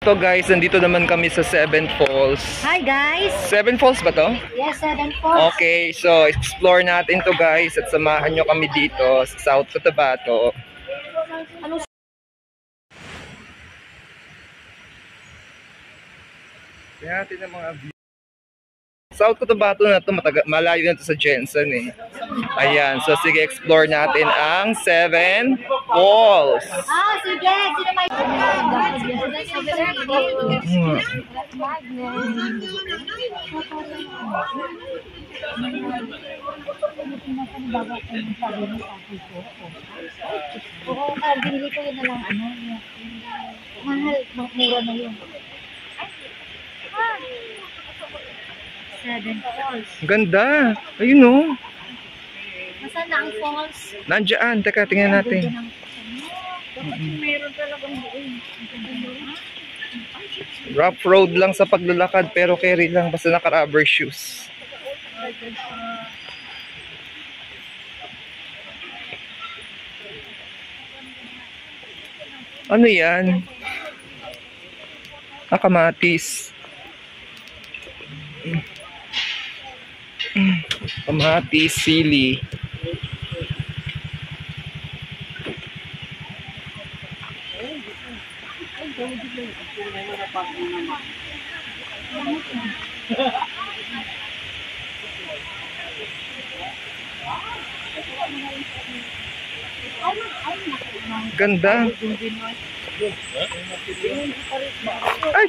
So guys, nandito naman kami sa Seven Falls. Hi guys! Seven Falls ba to? Yes, Seven Falls. Okay, so explore natin to guys at samahan nyo kami dito sa South Cotabato. Ano? Kaya natin ang mga view. South Cotabato na to, malayo na to sa Jensen eh. Ayan, so sige, explore natin ang Seven Falls. Sige! Sino may... Oo, binili ko yun na lang, mahal, mura na yun. Seven Falls. Ganda. Ayun o. Nasaan na ang falls? Nandiyan. Teka, tingnan natin. Meron talagang buong. Rough road lang sa paglalakad pero carry lang basta naka-rubber shoes. Ano yan? Kamatis. Kamatis, sili. Ganda. Ay!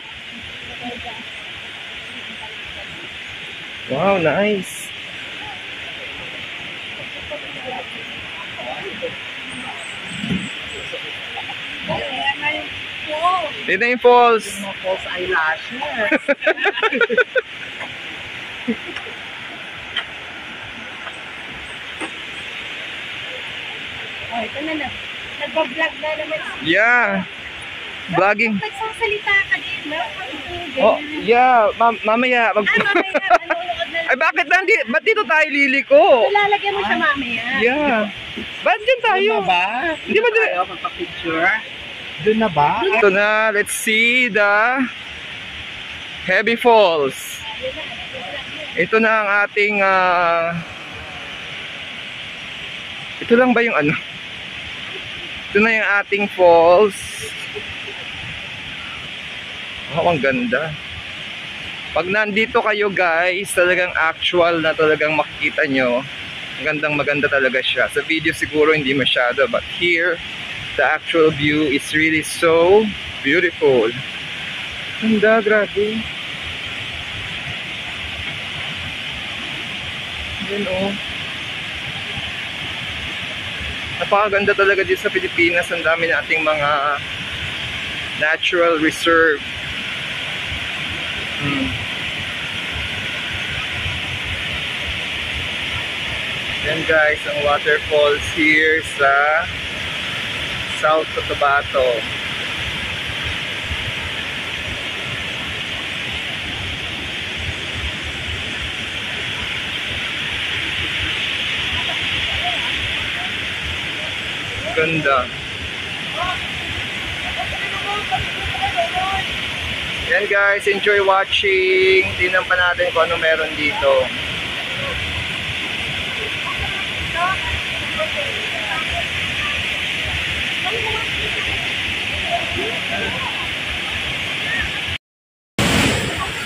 Wow, nice. Dito yung falls. False eyelashes. Oh, ito na. Nagpa-vlog na naman. Yeah. Vlogging. Nagsasalita ka din, no? Oh, yeah. Mamaya. Mamaya, manonood na lang. Ay, bakit ba't dito tayo liliko? Lalagyan mo siya mamaya. Yeah. Ba't dyan tayo? Doon na ba? Hindi ba dyan? Tayo magpa-picture? Doon na ba? Ito na. Let's see the Heavy Falls. Ito na ang ating ito lang ba yung ano? Ito na yung ating falls. Oh, ang ganda. Pag nandito kayo guys, talagang actual na talagang makikita nyo. Maganda talaga siya. Sa video siguro hindi masyado, but here, the actual view is really so beautiful. Ganda, grabe. Yan oh. Napakaganda talaga dito sa Pilipinas. Ang dami nating mga natural reserve. Yan guys, ang waterfalls here sa South Cotabato. Ganda. Yan guys, enjoy watching. Tingnan pa natin kung ano meron dito.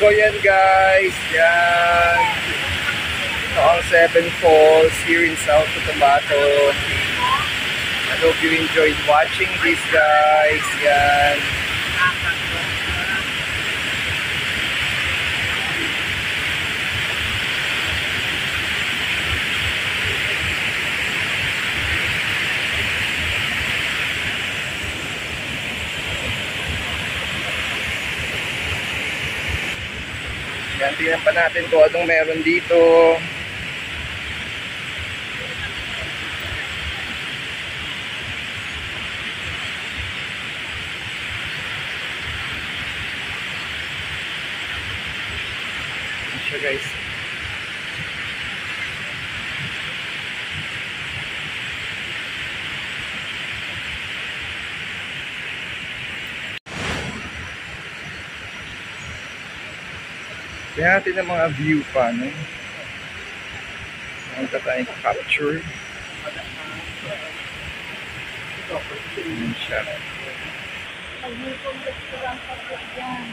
So yan guys, yan. Ito ang Seven Falls here in South Cotabato. I hope you enjoyed watching this guys. Yan. Yan, tingnan pa natin kung anong meron dito. Siya guys. Kaya natin ang mga view pa, no? Punta tayong capture. Ayan siya. Pag may restaurant pa po dyan.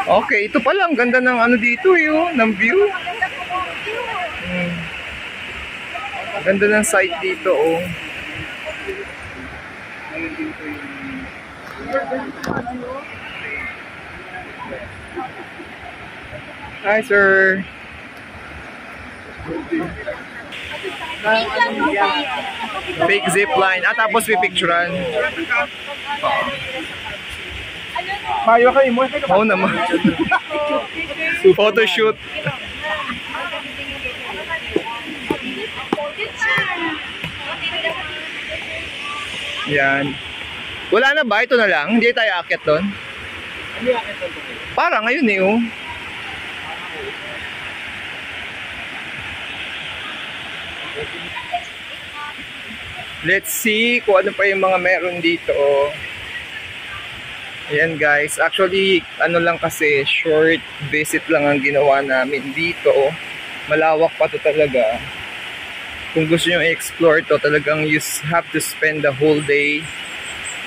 Okay, ito pala. Ang ganda ng ano dito, yun. Ng view. Ganda ng site dito, oh. Hi, sir. Fake zipline. Ah, tapos pipicturan. Mayo kayo mo. Oo naman. Photoshoot. Yan. Wala na ba? Ito na lang? Hindi tayo aakyat doon? Para ngayon eh, oh. Let's see kung ano pa yung mga meron dito, oh. Ayan guys, actually ano lang kasi, short visit lang ang ginawa namin dito, oh. Malawak pa to talaga. Kung gusto nyo i-explore to, talagang you have to spend the whole day.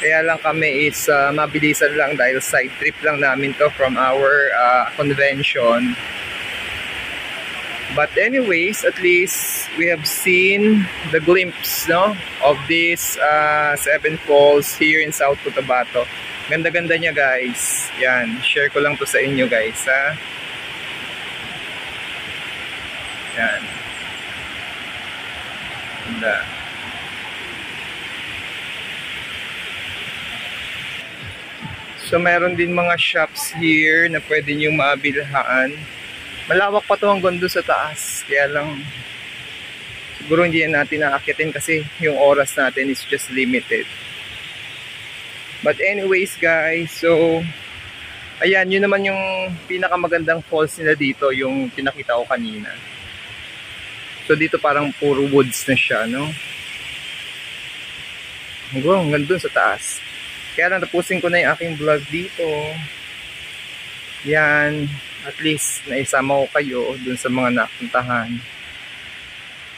Kaya lang kami is mabilisan lang dahil side trip lang namin to from our convention. But anyways, at least we have seen the glimpse, no, of this Seven Falls here in South Cotabato. Ganda-ganda niya guys. Yan, share ko lang to sa inyo guys, ha. Yan. Ganda. So meron din mga shops here na pwede nyo maabilhaan. Malawak pa to hanggang doon sa taas. Kaya lang siguro hindi natin naakyatin kasi yung oras natin is just limited. But anyways guys, so ayan, yun naman yung pinakamagandang falls nila dito, yung pinakita ko kanina. So dito parang puro woods na siya, no? Hanggang doon sa taas. Kaya lang tapusin ko na yung aking vlog dito. Yan, at least naisama ko kayo dun sa mga napuntahan.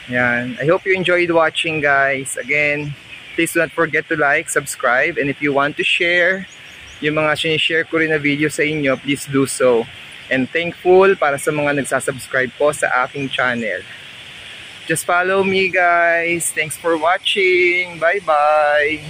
Yan, I hope you enjoyed watching guys. Again, please do not forget to like, subscribe, and if you want to share yung mga sinishare ko rin na video sa inyo, please do so. And thankful para sa mga nagsasubscribe po sa aking channel. Just follow me guys. Thanks for watching. Bye bye.